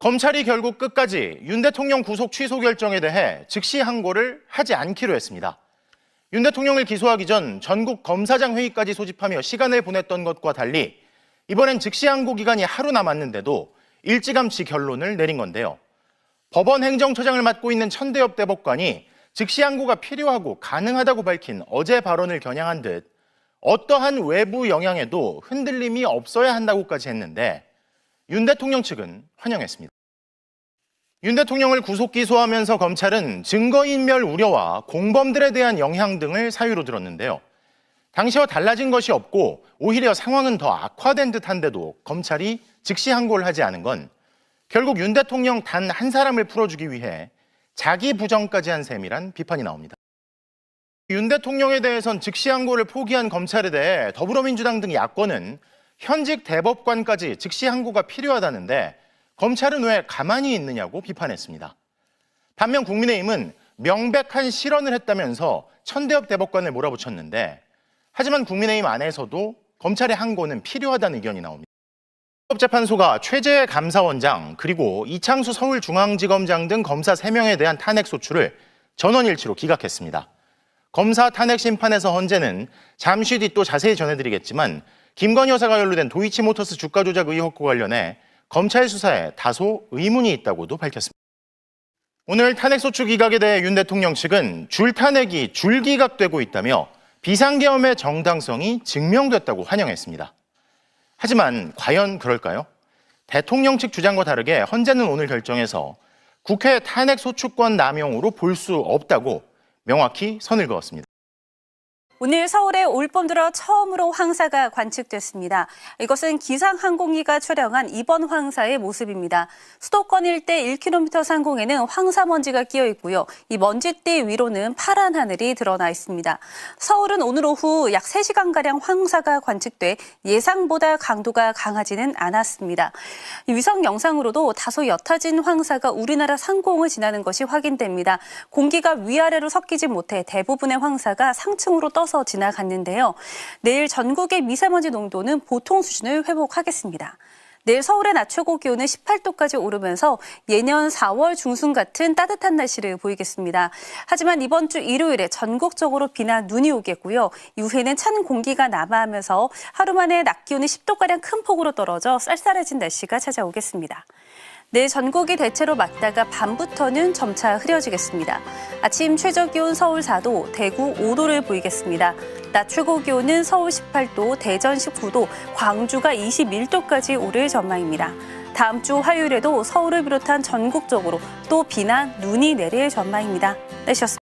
검찰이 결국 끝까지 윤 대통령 구속 취소 결정에 대해 즉시 항고를 하지 않기로 했습니다. 윤 대통령을 기소하기 전 전국 검사장 회의까지 소집하며 시간을 보냈던 것과 달리 이번엔 즉시 항고 기간이 하루 남았는데도 일찌감치 결론을 내린 건데요. 법원 행정처장을 맡고 있는 천대엽 대법관이 즉시 항고가 필요하고 가능하다고 밝힌 어제 발언을 겨냥한 듯 어떠한 외부 영향에도 흔들림이 없어야 한다고까지 했는데 윤 대통령 측은 환영했습니다. 윤 대통령을 구속 기소하면서 검찰은 증거인멸 우려와 공범들에 대한 영향 등을 사유로 들었는데요. 당시와 달라진 것이 없고 오히려 상황은 더 악화된 듯한데도 검찰이 즉시 항고를 하지 않은 건 결국 윤 대통령 단 한 사람을 풀어주기 위해 자기 부정까지 한 셈이란 비판이 나옵니다. 윤 대통령에 대해선 즉시 항고를 포기한 검찰에 대해 더불어민주당 등 야권은 현직 대법관까지 즉시 항고가 필요하다는데 검찰은 왜 가만히 있느냐고 비판했습니다. 반면 국민의힘은 명백한 실언을 했다면서 천대엽 대법관을 몰아붙였는데 하지만 국민의힘 안에서도 검찰의 항고는 필요하다는 의견이 나옵니다. 헌법재판소가 최재해 감사원장 그리고 이창수 서울중앙지검장 등 검사 3명에 대한 탄핵 소추를 전원일치로 기각했습니다. 검사 탄핵 심판에서 헌재는 잠시 뒤 또 자세히 전해드리겠지만 김건희 여사가 연루된 도이치모터스 주가 조작 의혹과 관련해 검찰 수사에 다소 의문이 있다고도 밝혔습니다. 오늘 탄핵소추 기각에 대해 윤 대통령 측은 줄탄핵이 줄기각되고 있다며 비상계엄의 정당성이 증명됐다고 환영했습니다. 하지만 과연 그럴까요? 대통령 측 주장과 다르게 헌재는 오늘 결정에서 국회 탄핵소추권 남용으로 볼 수 없다고 명확히 선을 그었습니다. 오늘 서울에 올 봄 들어 처음으로 황사가 관측됐습니다. 이것은 기상항공기가 촬영한 이번 황사의 모습입니다. 수도권 일대 1km 상공에는 황사먼지가 끼어 있고요. 이 먼지띠 위로는 파란 하늘이 드러나 있습니다. 서울은 오늘 오후 약 3시간가량 황사가 관측돼 예상보다 강도가 강하지는 않았습니다. 위성 영상으로도 다소 옅어진 황사가 우리나라 상공을 지나는 것이 확인됩니다. 공기가 위아래로 섞이지 못해 대부분의 황사가 상층으로 떠서 지나갔는데요. 내일 전국의 미세먼지 농도는 보통 수준을 회복하겠습니다. 내일 서울의 낮 최고 기온은 18도까지 오르면서 예년 4월 중순 같은 따뜻한 날씨를 보이겠습니다. 하지만 이번 주 일요일에 전국적으로 비나 눈이 오겠고요. 이후에는 찬 공기가 남하하면서 하루 만에 낮 기온이 10도가량 큰 폭으로 떨어져 쌀쌀해진 날씨가 찾아오겠습니다. 내일 전국이 대체로 맑다가 밤부터는 점차 흐려지겠습니다. 아침 최저 기온 서울 4도, 대구 5도를 보이겠습니다. 낮 최고 기온은 서울 18도, 대전 19도, 광주가 21도까지 오를 전망입니다. 다음 주 화요일에도 서울을 비롯한 전국적으로 또 비나 눈이 내릴 전망입니다. 날씨였습니다.